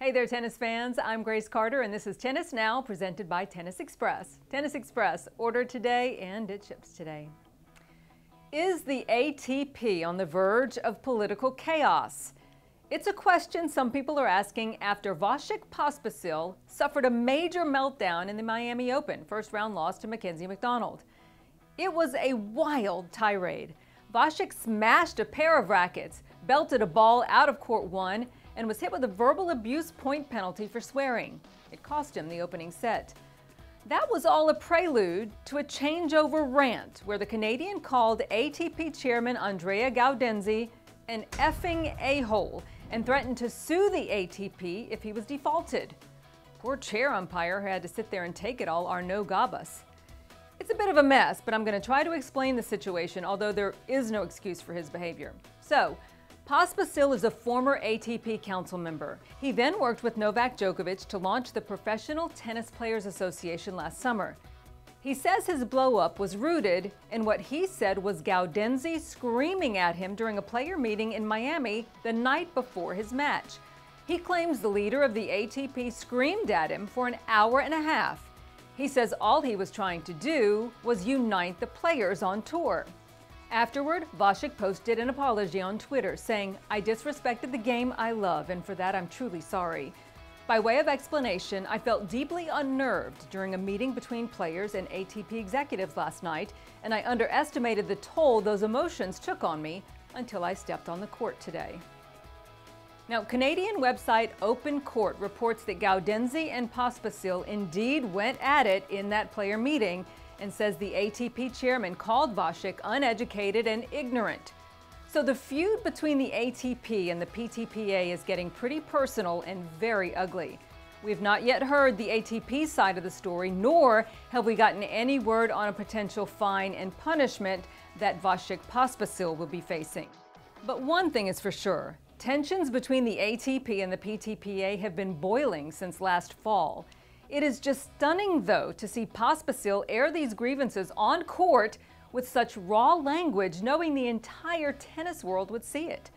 Hey there, tennis fans. I'm Grace Carter, and this is Tennis Now, presented by Tennis Express. Tennis Express, ordered today, and it ships today. Is the ATP on the verge of political chaos? It's a question some people are asking after Vasek Pospisil suffered a major meltdown in the Miami Open, first-round loss to Mackenzie McDonald. It was a wild tirade. Vasek smashed a pair of rackets, belted a ball out of court one, and was hit with a verbal abuse point penalty for swearing. It cost him the opening set. That was all a prelude to a changeover rant where the Canadian called ATP Chairman Andrea Gaudenzi an effing a-hole and threatened to sue the ATP if he was defaulted. Poor chair umpire who had to sit there and take it all, Arnaud Gabas. It's a bit of a mess, but I'm going to try to explain the situation, although there is no excuse for his behavior. So, Pospisil is a former ATP council member. He then worked with Novak Djokovic to launch the Professional Tennis Players Association last summer. He says his blow-up was rooted in what he said was Gaudenzi screaming at him during a player meeting in Miami the night before his match. He claims the leader of the ATP screamed at him for an hour and a half. He says all he was trying to do was unite the players on tour. Afterward, Vasek posted an apology on Twitter saying, "I disrespected the game I love, and for that I'm truly sorry. By way of explanation, I felt deeply unnerved during a meeting between players and ATP executives last night, and I underestimated the toll those emotions took on me until I stepped on the court today." Now, Canadian website Open Court reports that Gaudenzi and Pospisil indeed went at it in that player meeting, and says the ATP chairman called Vasek uneducated and ignorant. So the feud between the ATP and the PTPA is getting pretty personal and very ugly. We've not yet heard the ATP side of the story, nor have we gotten any word on a potential fine and punishment that Vasek Pospisil will be facing. But one thing is for sure, tensions between the ATP and the PTPA have been boiling since last fall. It is just stunning, though, to see Pospisil air these grievances on court with such raw language, knowing the entire tennis world would see it.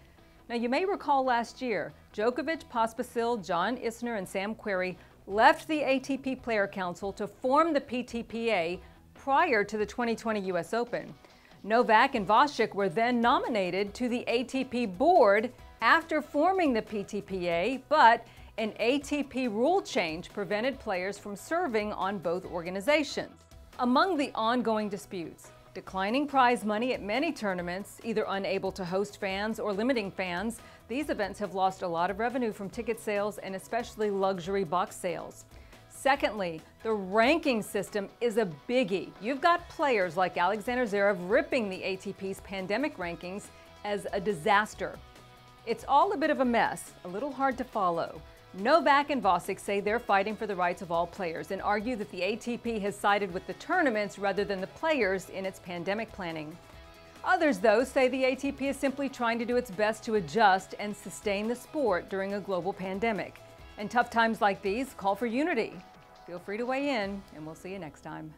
Now, you may recall last year, Djokovic, Pospisil, John Isner, and Sam Querrey left the ATP Player Council to form the PTPA prior to the 2020 U.S. Open. Novak and Vasek were then nominated to the ATP board after forming the PTPA, but an ATP rule change prevented players from serving on both organizations. Among the ongoing disputes, declining prize money at many tournaments, either unable to host fans or limiting fans, these events have lost a lot of revenue from ticket sales and especially luxury box sales. Secondly, the ranking system is a biggie. You've got players like Alexander Zverev ripping the ATP's pandemic rankings as a disaster. It's all a bit of a mess, a little hard to follow. Novak and Vasek say they're fighting for the rights of all players and argue that the ATP has sided with the tournaments rather than the players in its pandemic planning. Others, though, say the ATP is simply trying to do its best to adjust and sustain the sport during a global pandemic. And tough times like these call for unity. Feel free to weigh in, and we'll see you next time.